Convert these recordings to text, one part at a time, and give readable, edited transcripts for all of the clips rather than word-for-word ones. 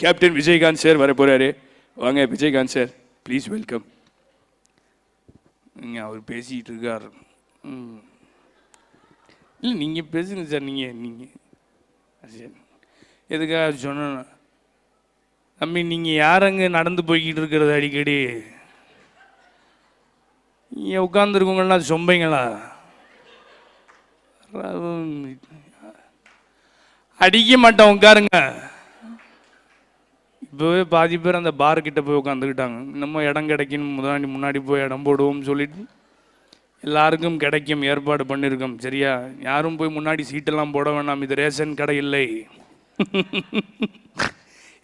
Captain Vijayakanth sir வர போகிறாரு. வாங்க விஜயகாந்த் சார், ப்ளீஸ் வெல்கம். அவர் பேசிகிட்டு இருக்கார். இல்லை நீங்கள் பேசுங்க சார். நீங்கள் சரி, எதுக்காக சொன்ன தம்பி, நீங்கள் யாரங்க நடந்து போய்கிட்டு இருக்கிறது அடிக்கடி? நீங்கள் உட்காந்துருக்கவங்களாம் சொம்பைங்களா? அடிக்க மாட்டோம், உட்காருங்க. இப்போவே பாதி பேர் அந்த பார்க்கிட்ட போய் உட்காந்துக்கிட்டாங்க. இன்னமும் இடம் கிடைக்கணும், முன்னாடி போய் இடம் போடுவோம்னு சொல்லிட்டு எல்லாருக்கும் கிடைக்கும் ஏற்பாடு பண்ணியிருக்கோம். சரியா? யாரும் போய் முன்னாடி சீட்டெல்லாம் போட வேண்டாம், இது ரேஷன் கடை இல்லை.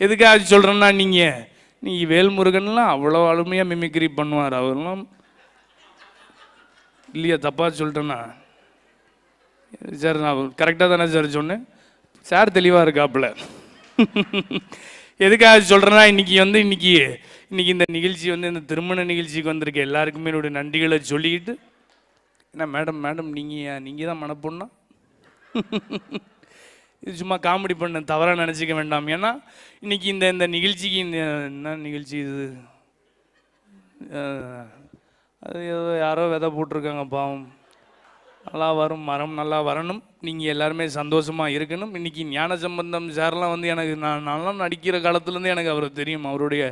எதுக்காக சொல்கிறேன்னா, நீங்கள் வேல்முருகன்லாம் அவ்வளோ அருமையாக மிமிக்ரி பண்ணுவார். அவரெல்லாம் இல்லையா? தப்பாக சொல்லிட்டேன்னா சார், நான் கரெக்டாக தானே சார் சொன்னேன்? சார் தெளிவாக இருக்காப்புல. எதுக்காக சொல்கிறேன்னா, இன்னைக்கு இந்த நிகழ்ச்சி இந்த திருமண நிகழ்ச்சிக்கு வந்திருக்க எல்லாருக்குமே என்னுடைய நன்றிகளை சொல்லிக்கிட்டு, என்ன மேடம் நீங்கள் தான் மனப்பொண்ணா? இது சும்மா காமெடி பண்ண, தவறாக நினச்சிக்க வேண்டாம். ஏன்னா இன்னைக்கு இந்த நிகழ்ச்சிக்கு என்ன நிகழ்ச்சி இது? அது யாரோ விதை போட்டிருக்காங்க பாவம். நல்லா வரும், மரம் நல்லா வரணும், நீங்கள் எல்லாருமே சந்தோஷமாக இருக்கணும். இன்றைக்கி ஞான சம்பந்தம் சார்லாம் எனக்கு நான்லாம் நடிக்கிற காலத்துலேருந்து எனக்கு அவரை தெரியும். அவருடைய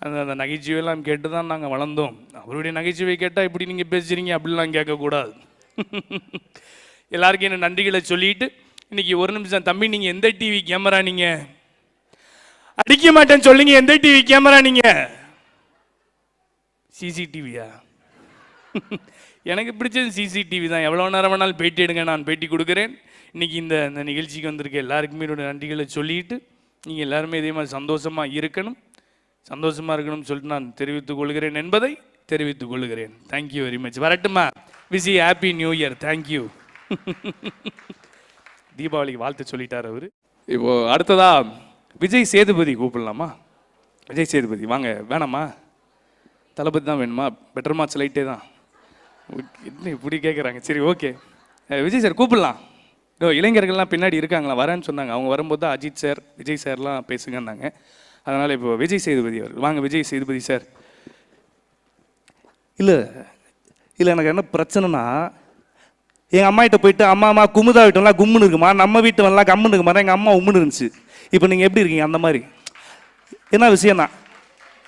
அந்த நகைச்சுவையெல்லாம் கேட்டு தான் நாங்கள் வளர்ந்தோம். அவருடைய நகைச்சுவை கேட்டால் இப்படி நீங்கள் பேசுகிறீங்க அப்படிலாம் கேட்கக்கூடாது. எல்லாருக்கும் என்ன நன்றிகளை சொல்லிட்டு, இன்றைக்கி ஒரு நிமிஷம் தம்பி, நீங்கள் எந்த டிவி கேமரா? நீங்கள் அடிக்க மாட்டேன்னு சொல்லுங்க. எந்த டிவி கேமரா நீங்கள்? சிசிடிவியா? எனக்கு பிடிச்சது சிசிடிவி தான். எவ்வளோ நேரம் வேணாலும் பேட்டி எடுங்க, நான் பேட்டி கொடுக்குறேன். இன்றைக்கி இந்த நிகழ்ச்சிக்கு வந்திருக்க எல்லாருக்குமே என்னோட நன்றிகளை சொல்லிட்டு, நீங்கள் எல்லாருமே இதே மாதிரி சந்தோஷமாக இருக்கணும்னு சொல்லிட்டு நான் தெரிவித்துக் கொள்கிறேன் என்பதை தெரிவித்துக் கொள்கிறேன். Thank you very much. வரட்டுமா? விசி ஹாப்பி நியூ இயர். தேங்க்யூ. தீபாவளிக்கு வாழ்த்து சொல்லிட்டார் அவர். இப்போது அடுத்ததா விஜய் சேதுபதி கூப்பிடலாமா? விஜய் சேதுபதி வாங்க. வேணாமா? தளபதி தான் வேணுமா? பெட்டர் மார்க்ஸ் லைட்டே தான். என்ன இப்படி கேட்குறாங்க? சரி, ஓகே. விஜய் சார் கூப்பிடலாம். இளைஞர்கள்லாம் பின்னாடி இருக்காங்களா? வரேன்னு சொன்னாங்க. அவங்க வரும்போது தான் அஜித் சார், விஜய் சார்லாம் பேசுங்கன்னாங்க. அதனால் இப்போ விஜய் சேதுபதி அவர். வாங்க விஜய் சேதுபதி சார். இல்லை எனக்கு என்ன பிரச்சனைனா, எங்கள் அம்மாகிட்ட போயிட்டு அம்மா குமுதா வீட்டெல்லாம் கும்முன்னு இருக்குமா, நம்ம வீட்டு வரலாம் கம்முன்னு இருக்குமா, எங்கள் அம்மா உம்முன்னு இருந்துச்சு. இப்போ நீங்கள் எப்படி இருக்கீங்க? அந்த மாதிரி என்ன விஷயம்னா,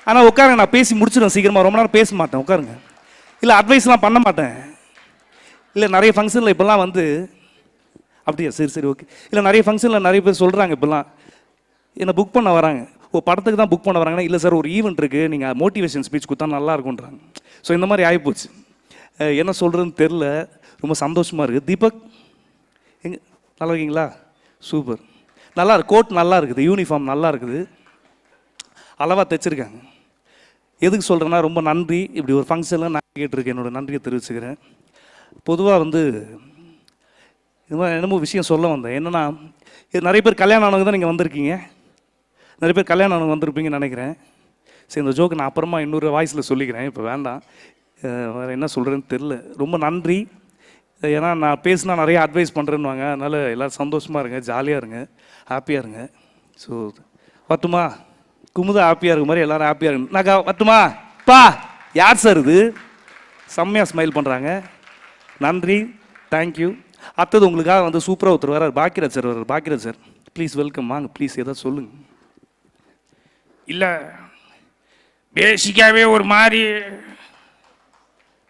ஆனால் உட்காருங்க, நான் பேசி முடிச்சிடுவேன் சீக்கிரமாக. ரொம்ப நேரம் பேச மாட்டேன், உட்காருங்க. இல்லை அட்வைஸ்லாம் பண்ண மாட்டேன். இல்லை நிறைய ஃபங்க்ஷனில் இப்போல்லாம் அப்படியா? சரி, ஓகே. இல்லை நிறைய ஃபங்க்ஷனில் நிறைய பேர் சொல்கிறாங்க இப்போல்லாம், என்னை புக் பண்ண வராங்க. படத்துக்கு தான் புக் பண்ண வராங்கன்னா, இல்லை சார் ஒரு ஈவெண்ட் இருக்குது, நீங்கள் மோட்டிவேஷன் ஸ்பீச் கொடுத்தா நல்லா இருக்கும்ன்றாங்க. ஸோ இந்த மாதிரி ஆகிப்போச்சு. என்ன சொல்கிறதுன்னு தெரில. ரொம்ப சந்தோஷமாக இருக்குது. தீபக் நல்லா இருக்கீங்களா? சூப்பர். நல்லா இருக்கு. கோட் நல்லா இருக்குது, யூனிஃபார்ம் நல்லா இருக்குது, அளவாக தைச்சிருக்காங்க. எதுக்கு சொல்கிறேன்னா, ரொம்ப நன்றி. இப்படி ஒரு ஃபங்க்ஷனில் நான் கேட்டிருக்கேன், என்னோடய நன்றியை தெரிவிச்சுக்கிறேன். பொதுவாக இது மாதிரி என்னமோ விஷயம் சொல்ல வந்தேன். என்னென்னா, நிறைய பேர் கல்யாணம் ஆனவங்க தான் நீங்கள் வந்திருக்கீங்க, நிறைய பேர் கல்யாணம் ஆனவங்க வந்திருப்பீங்கன்னு நினைக்கிறேன். சரி, இந்த ஜோக்கு நான் அப்புறமா இன்னொரு வாய்ஸில் சொல்லிக்கிறேன், இப்போ வேண்டாம். வேறு என்ன சொல்கிறேன்னு தெரில. ரொம்ப நன்றி. ஏன்னா நான் பேசினா நிறைய அட்வைஸ் பண்ணுறேன்னுவாங்க. அதனால் எல்லோரும் சந்தோஷமாக இருங்க, ஜாலியாக இருங்க, ஹாப்பியாக இருங்க. ஸோ வரட்டுமா? குமுதா ஹாப்பியாக இருக்க மாதிரி எல்லோரும் ஹாப்பியாக இருக்கு. நான் வரட்டுமா? யார் சார் இது? செம்மையாக ஸ்மைல் பண்ணுறாங்க. நன்றி, தேங்க்யூ. அடுத்தது உங்களுக்காக சூப்பராக ஒருத்தர் வரார், பாக்கியராஜ் சார் வர்றார். Bhagyaraj sir please welcome. வாங்க ப்ளீஸ், ஏதாவது சொல்லுங்கள். இல்லை, பேசிக்காகவே ஒரு மாதிரி.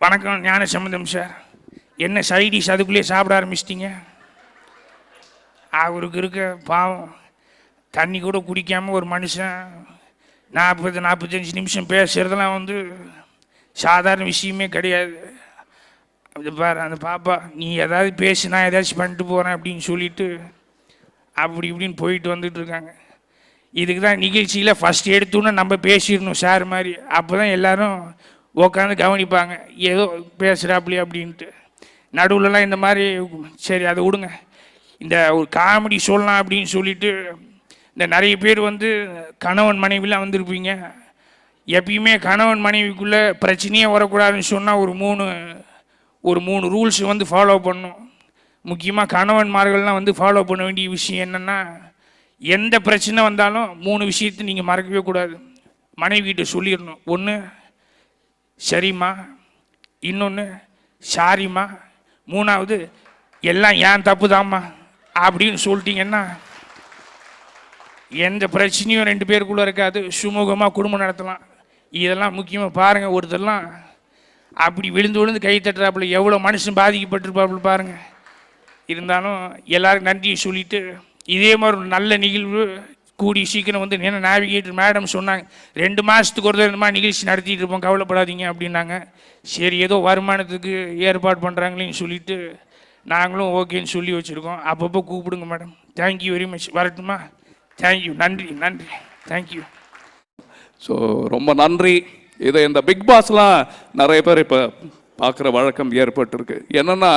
வணக்கம் ஞான சம்பந்தம் சார். என்ன சைடிஷ் அதுக்குள்ளேயே சாப்பிட ஆரம்பிச்சிட்டிங்க? அவருக்கு இருக்க பாவம், தண்ணி கூட குடிக்காமல் ஒரு மனுஷன் 40-45 நிமிஷம் பேசுகிறதெல்லாம் சாதாரண விஷயமே கிடையாது. அது பாரு, அந்த பாப்பா, நீ ஏதாவது பேசுனா ஏதாச்சும் பண்ணிட்டு போகிறேன் அப்படின்னு சொல்லிட்டு அப்படி இப்படின்னு போயிட்டு வந்துட்டுருக்காங்க. இதுக்கு தான் நிகழ்ச்சியில் ஃபஸ்ட் எடுத்தோன்னே நம்ம பேசிடணும் சார் மாதிரி. அப்போ தான் எல்லோரும் உட்காந்து கவனிப்பாங்க, ஏதோ பேசுகிறாப்படி அப்படின்ட்டு. நடுவில்லாம் இந்த மாதிரி சரி அதை விடுங்க. இந்த ஒரு காமெடி சொல்லலாம் அப்படின்னு சொல்லிட்டு இந்த நிறைய பேர் கணவன் மனைவிலாம் வந்திருப்பீங்க. எப்பயுமே கணவன் மனைவிக்குள்ளே பிரச்சனையே வரக்கூடாதுன்னு சொன்னால் ஒரு மூணு ரூல்ஸ் ஃபாலோ பண்ணணும். முக்கியமாக கணவன்மார்கள்லாம் ஃபாலோ பண்ண வேண்டிய விஷயம் என்னென்னா, எந்த பிரச்சனை வந்தாலும் 3 விஷயத்தை நீங்கள் மறக்கவே கூடாது. மனைவிகிட்ட சொல்லிடணும். ஒன்று சரிம்மா, இன்னொன்று சாரிம்மா, 3வது எல்லாம் ஏன் தப்பு தாம்மா அப்படின்னு சொல்லிட்டீங்கன்னா எந்த பிரச்சனையும் 2 பேருக்குள்ளே இருக்காது. சுமூகமாக குடும்பம் நடத்தலாம். இதெல்லாம் முக்கியமாக பாருங்கள். ஒருத்தர்லாம் அப்படி விழுந்து விழுந்து கை தட்டுறாப்புல எவ்வளோ மனுஷன் பாதிக்கப்பட்டிருப்பாப்புல பாருங்கள். இருந்தாலும் எல்லாருக்கும் நன்றியை சொல்லிவிட்டு இதே மாதிரி ஒரு நல்ல நிகழ்வு கூடி சீக்கிரம் வந்து என்ன நேவிகேட்டர் மேடம் சொன்னாங்க 2 மாதத்துக்கு ஒரு இந்த மாதிரி நிகழ்ச்சி நடத்திட்டு இருப்போம், கவலைப்படாதீங்க அப்படின்னாங்க. சரி, ஏதோ வருமானத்துக்கு ஏற்பாடு பண்ணுறாங்களேன்னு சொல்லிவிட்டு நாங்களும் ஓகேன்னு சொல்லி வச்சுருக்கோம். அப்பப்போ கூப்பிடுங்க மேடம். Thank you very much. வரட்டுமா? தேங்க்யூ. நன்றி நன்றி. தேங்க்யூ. ஸோ ரொம்ப நன்றி. இதை இந்த பிக் பாஸ்லாம் நிறைய பேர் இப்போ பார்க்குற வழக்கம் ஏற்பட்டிருக்கு. என்னென்னா,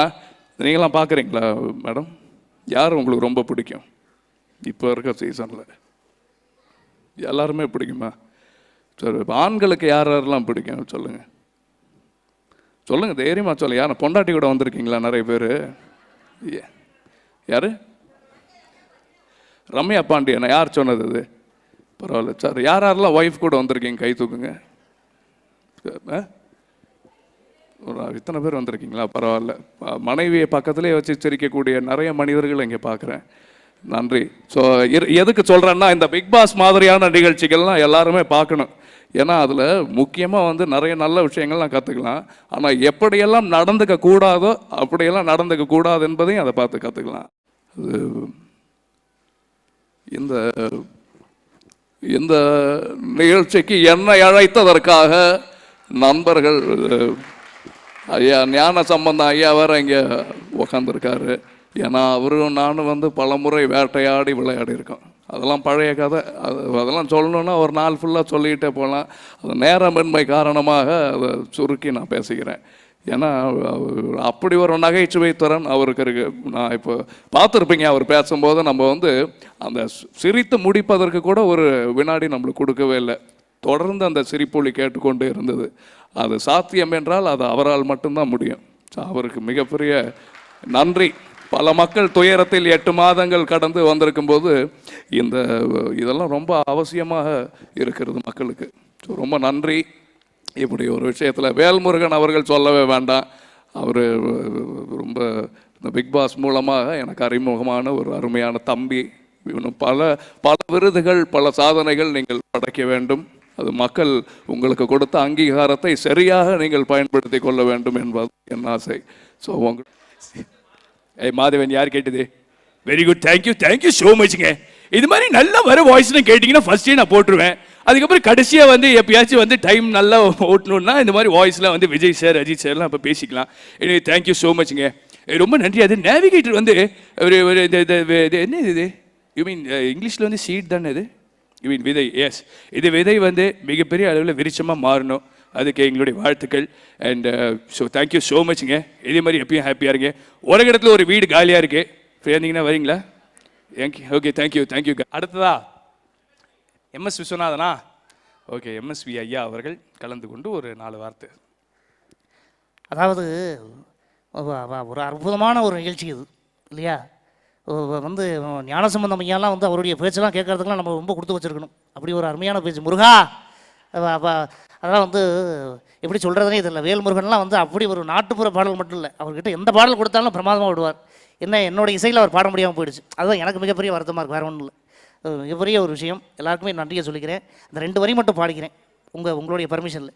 நீங்களாம் பார்க்குறீங்களா மேடம்? யார் உங்களுக்கு ரொம்ப பிடிக்கும் இப்போ இருக்க சீசனில்? எல்லாருமே பிடிக்குமா? சரி, இப்போ ஆண்களுக்கு யார் யாரெல்லாம் பிடிக்கும் சொல்லுங்கள். சொல்லுங்கள், தைரியமாக சொல்லுங்கள். யார் பொண்டாட்டி கூட வந்திருக்கீங்களா நிறைய பேர்? யார்? ரம்யா பாண்டியனா? யார் சொன்னது அது? பரவாயில்ல சார். யார் யாரெல்லாம் ஒய்ஃப் கூட வந்திருக்கீங்க கை தூக்குங்க. ஒரு இத்தனை பேர் வந்திருக்கீங்களா? பரவாயில்ல. மனைவியை பக்கத்துலேயே வச்சு சிரிக்கக்கூடிய நிறைய மனிதர்கள் இங்கே பார்க்குறேன். நன்றி. ஸோ எதுக்கு சொல்கிறேன்னா, இந்த பிக் பாஸ் மாதிரியான நிகழ்ச்சிகள்லாம் எல்லாருமே பார்க்கணும். ஏன்னா அதில் முக்கியமாக வந்து நிறைய நல்ல விஷயங்கள்லாம் கற்றுக்கலாம். ஆனால் எப்படியெல்லாம் நடந்துக்க கூடாதோ அப்படியெல்லாம் நடந்துக்க கூடாது என்பதையும் அதை பார்த்து கற்றுக்கலாம். அது இந்த நிகழ்ச்சிக்கு என்னை அழைத்ததற்காக நண்பர்கள் ஐயா ஞான சம்பந்தம் ஐயா வேறு இங்கே உக்காந்துருக்காரு. ஏன்னா அவரும் நானும் வந்து பல முறை வேட்டையாடி விளையாடி இருக்கோம். அதெல்லாம் பழைய கதை. அதெல்லாம் சொல்லணுன்னா ஒரு நாள் ஃபுல்லாக சொல்லிக்கிட்டே போகலாம். அது நேரமின்மை காரணமாக அதை சுருக்கி நான் பேசிக்கிறேன். ஏன்னா அப்படி ஒரு நகைச்சுவை திறன் அவருக்கு இருக்குது. நான் இப்போ பார்த்துருப்பீங்க, அவர் பேசும்போது நம்ம வந்து அந்த சிரித்து முடிப்பதற்கு கூட ஒரு வினாடி நம்மளுக்கு கொடுக்கவே இல்லை. தொடர்ந்து அந்த சிரிப்பொலி கேட்டுக்கொண்டு இருந்தது. அது சாத்தியம் என்றால் அது அவரால் மட்டும்தான் முடியும். அவருக்கு மிகப்பெரிய நன்றி. பல மக்கள் துயரத்தில் 8 மாதங்கள் கடந்து வந்திருக்கும்போது இதெல்லாம் ரொம்ப அவசியமாக இருக்கிறது மக்களுக்கு. ஸோ ரொம்ப நன்றி. இப்படி ஒரு விஷயத்தில் வேல்முருகன் அவர்கள் சொல்லவே வேண்டாம். அவர் ரொம்ப இந்த பிக் பாஸ் மூலமாக எனக்கு அறிமுகமான ஒரு அருமையான தம்பி. இன்னும் பல பல விருதுகள், பல சாதனைகள் நீங்கள் படைக்க வேண்டும். அது மக்கள் உங்களுக்கு கொடுத்த அங்கீகாரத்தை சரியாக நீங்கள் பயன்படுத்தி கொள்ள வேண்டும் என்பது என் ஆசை. ஸோ மாதவன் யார் கேட்டது? Very good. தேங்க்யூ ஸோ மச்ங்க. இது மாதிரி நல்லா வர வாய்ஸ்னு கேட்டிங்கன்னா ஃபஸ்ட்டே நான் போட்டுருவேன். அதுக்கப்புறம் கடைசியாக வந்து எப்பயாச்சும் வந்து டைம் நல்லா ஓட்டணுன்னா இந்த மாதிரி வாய்ஸ்லாம் வந்து விஜய் சார், அஜித் சார்லாம் அப்போ பேசிக்கலாம். எனக்கு தேங்க்யூ ஸோ மச்ங்க. ரொம்ப நன்றி. அது நேவிகேட்டர் வந்து ஒரு என்ன இது? யூ மீன் இங்கிலீஷில் வந்து சீட் தானே இது? யூ மீன் விதை? எஸ், இது விதை வந்து மிகப்பெரிய அளவில் விருட்சமாக மாறணும். அதுக்கு எங்களுடைய வாழ்த்துக்கள். அண்ட் ஸோ தேங்க்யூ ஸோ மச்ங்க. இதே மாதிரி எப்பயும் ஹாப்பியாக இருங்க. ஒரு இடத்துல ஒரு வீடு காலியாக இருக்குது, ஃப்ரீயாக வரீங்களா? Okay, thank you. அடுத்ததா எம்எஸ் விஸ்வநாதனா? ஓகே, எம்எஸ்வி ஐயா அவர்கள் கலந்து கொண்டு ஒரு 4 வார்த்தை. அதாவது ஒரு அற்புதமான ஒரு நிகழ்ச்சி இது இல்லையா? வந்து ஞானசம்பந்தம் ஐயாலாம் வந்து அவருடைய பேச்செல்லாம் கேட்கறதுக்குலாம் நம்ம ரொம்ப கொடுத்து வச்சுருக்கணும். அப்படி ஒரு அருமையான பேச்சு. முருகா அதெல்லாம் வந்து எப்படி சொல்கிறதுனே தெரியல. வேல்முருகன்லாம் வந்து அப்படி ஒரு நாட்டுப்புற பாடல் மட்டும் இல்லை, அவர்கிட்ட எந்த பாடல் கொடுத்தாலும் பிரமாதமாக விடுவார். என்னோட இசையில் அவர் பாட முடியாமல் போயிடுச்சு. அதுதான் எனக்கு மிகப்பெரிய வருத்தமாக இருக்குது, வேறு ஒன்றும் இல்லை. மிகப்பெரிய ஒரு விஷயம். எல்லாருக்குமே நன்றியை சொல்லிக்கிறேன். அந்த 2 வரி மட்டும் பாடிக்கிறேன் உங்களுடைய பர்மிஷனில்.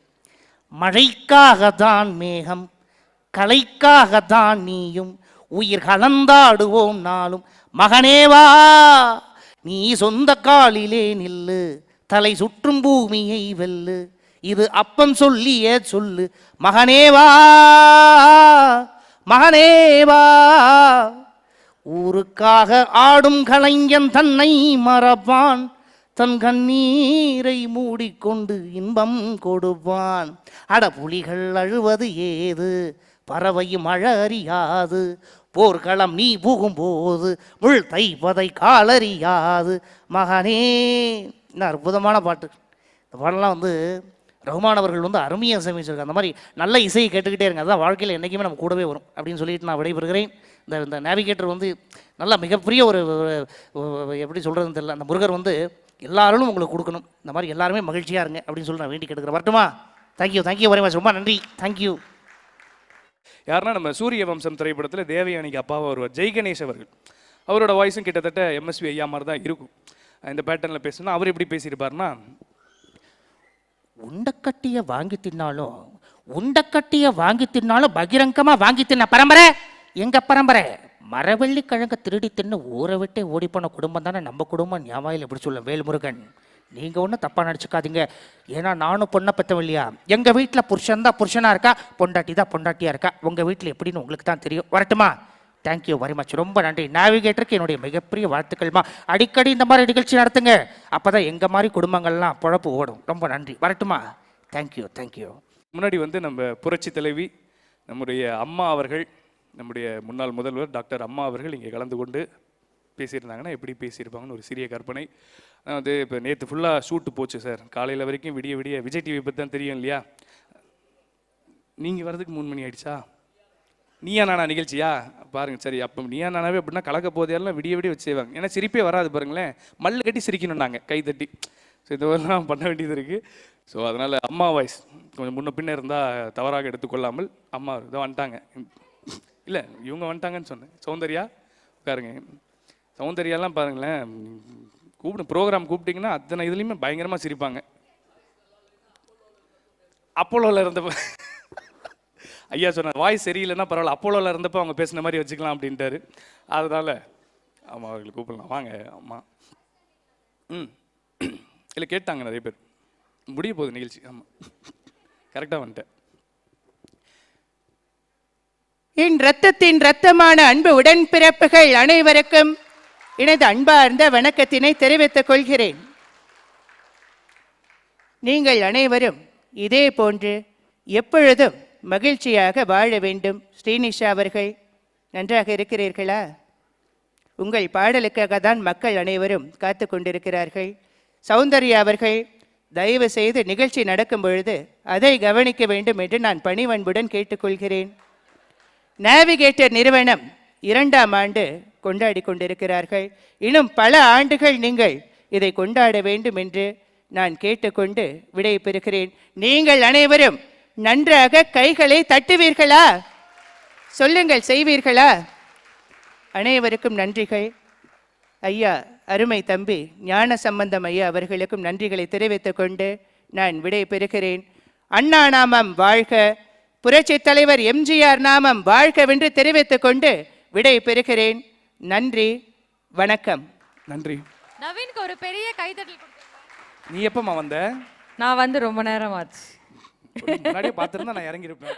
மழைக்காகத்தான் மேகம், கலைக்காகத்தான் நீயும், உயிர் கலந்தாடுவோம் நாளும், மகனேவா நீ சொந்த காலிலே நில்லு, தலை சுற்றும் பூமியை வெல்லு, இது அப்பன் சொல்லியே சொல்லு, மகனேவா ஊருக்காக ஆடும் கலைஞன் தன்னை மறப்பான், தன் கண்ணீரை மூடிக்கொண்டு இன்பம் கொடுப்பான். அட புலிகள் அழுவது ஏது, பறவையும் அழ அறியாது, போர்க்களம் நீ புகும்போது முள் தைப்பதை காலறியாது, மகனே. இன்னும் அற்புதமான பாட்டு. இந்த பாடலாம் வந்து ரஹ்மான் அவர்கள் வந்து அருமையாக இசையமைச்சிருக்காங்க. அந்த மாதிரி நல்ல இசையை கேட்டுக்கிட்டே இருங்க, அதுதான் வாழ்க்கையில் என்றைக்குமே நம்ம கூடவே வரும் அப்படின்னு சொல்லிட்டு நான் விடைபெறுகிறேன். இந்த நேவிகேட்டர் வந்து நல்லா மிகப்பெரிய எப்படி சொல்கிறதுன்னு தெரியல. அந்த முருகர் வந்து எல்லாரும் உங்களுக்கு கொடுக்கணும். இந்த மாதிரி எல்லாருமே மகிழ்ச்சியாக இருங்க அப்படின்னு சொல்லி நான் வேண்டி கேட்டுக்கிறேன். வரட்டுமா? Thank you very much. ரொம்ப நன்றி. தேங்க்யூ. யாருன்னா நம்ம சூரிய வம்சம் திரைப்படத்தில் தேவயானிக்கு அப்பாவை வருவார் ஜெய் கணேஷ் அவர்கள். அவரோட வாய்ஸும் கிட்டத்தட்ட எம்எஸ்வி ஐயா மாதிரி தான் இருக்கும். இந்த பேட்டர்னில் பேசணும்னா அவர் எப்படி பேசியிருப்பாருன்னா, உண்டக்கட்டிய வாங்கி தின்னாலும் பகிரங்கமாக வாங்கி தின்ன பரம்பரை எங்கள் பரம்பரை. மரவள்ளி கிழங்க திருடி தின்னு ஊரை விட்டே ஓடிப்போன குடும்பம் தானே நம்ம குடும்பம். ஞாபகம் எப்படி சொல்ல வேல்முருகன், நீங்கள் ஒன்றும் தப்பாக நடிச்சுக்காதீங்க. ஏன்னா நானும் பொண்ணை பெற்றவில்லையா. எங்கள் வீட்டில் புருஷன் தான் புருஷனாக இருக்கா, பொண்டாட்டி தான் பொண்டாட்டியாக இருக்கா. உங்கள் வீட்டில் எப்படின்னு உங்களுக்கு தான் தெரியும். வரட்டுமா? Thank you very much. ரொம்ப நன்றி. நேவிகேட்டருக்கு என்னுடைய மிகப்பெரிய வாழ்த்துக்கள்மா. அடிக்கடி இந்த மாதிரி நிகழ்ச்சி நடத்துங்க. அப்போ தான் எங்கள் மாதிரி குடும்பங்கள்லாம் பொழப்பு ஓடும். ரொம்ப நன்றி. வரட்டுமா? தேங்க்யூ. முன்னாடி வந்து நம்ம புரட்சி தலைவி நம்முடைய அம்மா அவர்கள், நம்முடைய முன்னாள் முதல்வர் டாக்டர் அம்மா அவர்கள் இங்கே கலந்து கொண்டு பேசியிருந்தாங்கன்னா எப்படி பேசியிருப்பாங்கன்னு ஒரு சிறிய கற்பனை. வந்து இப்போ நேற்று ஃபுல்லாக ஷூட்டு போச்சு சார். காலையில் வரைக்கும் விடிய விஜய் டிவி பற்றி தான் தெரியும் இல்லையா. நீங்கள் வர்றதுக்கு 3 மணி ஆயிடுச்சா? நீயா நானா நிகழ்ச்சியா பாருங்கள். சரி, அப்போ நீயா நானாவே அப்படின்னா கலக்க போதையெல்லாம் விடிய வச்சு செய்வாங்க. ஏன்னா சிரிப்பே வராது பாருங்களேன். மல்லு கட்டி சிரிக்கணும் நாங்கள் கை தட்டி. ஸோ இதெல்லாம் பண்ண வேண்டியது இருக்குது. ஸோ அதனால் அம்மா வாய்ஸ் கொஞ்சம் முன்ன பின்ன இருந்தால் தவறாக எடுத்துக்கொள்ளாமல். அம்மா இதை வந்துட்டாங்க. இல்லை இவங்க வந்துட்டாங்கன்னு சொன்னேன். சௌந்தர்யா உட்காருங்க. சௌந்தர்யாலாம் பாருங்களேன், ப்ரோக்ராம் கூப்பிட்டிங்கன்னா அத்தனை இதுலேயுமே பயங்கரமாக சிரிப்பாங்க. அப்போலோவில் இருந்தப்போ ஐயா சொன்னார் வாய்ஸ் சரியில்லைன்னா பரவாயில்ல, அப்போலோவில் இருந்தப்போ அவங்க பேசின மாதிரி வச்சுக்கலாம் அப்படின்ட்டாரு. அதனால் அம்மா அவர்கள் கூப்பிடலாம். வாங்க அம்மா. இல்லை கேட்டாங்க நிறைய பேர். முடிய போகுது நிகழ்ச்சி. ஆமாம், கரெக்டாக வந்துட்டேன். என் இரத்தத்தின் இரத்தமான அன்பு உடன்பிறப்புகள் அனைவருக்கும் எனது அன்பார்ந்த வணக்கத்தினை தெரிவித்துக் கொள்கிறேன். நீங்கள் அனைவரும் இதே போன்று எப்பொழுதும் மகிழ்ச்சியாக வாழ வேண்டும். ஸ்ரீனிஷா அவர்கள் நன்றாக இருக்கிறீர்களா? உங்கள் பாடலுக்காக தான் மக்கள் அனைவரும் காத்து கொண்டிருக்கிறார்கள். சௌந்தர்யா அவர்கள் தயவு செய்து நிகழ்ச்சி நடக்கும் பொழுது அதை கவனிக்க வேண்டும் என்று நான் பணிவன்புடன் கேட்டுக்கொள்கிறேன். நேவிகேட்டர் நிறுவனம் 2ஆம் ஆண்டு கொண்டாடி கொண்டிருக்கிறார்கள். இன்னும் பல ஆண்டுகள் நீங்கள் இதை கொண்டாட வேண்டும் என்று நான் கேட்டுக்கொண்டு விடை பெறுகிறேன். நீங்கள் அனைவரும் நன்றாக கைகளை தட்டுவீர்களா? சொல்லுங்கள், செய்வீர்களா? அனைவருக்கும் நன்றிகள். ஐயா அருமை தம்பி ஞான சம்பந்தம் ஐயா அவர்களுக்கும் நன்றிகளை தெரிவித்துக் கொண்டு நான் விடை பெறுகிறேன். அண்ணா நாமம் வாழ்க, புரட்சி தலைவர் எம்ஜிஆர் நாமம் வாழ்கவென்று தெரிவித்துக் கொண்டு விடை பெறுகிறேன். நன்றி, வணக்கம். நன்றி. நவீனுக்கு ஒரு பெரிய கைதட்டல் கொடுங்க. நீ எப்பமா வந்த? நான் வந்து ரொம்ப நேரம் ஆச்சு. முன்னாடியே பார்த்துருந்தா நான் இறங்கியிருப்பேன்.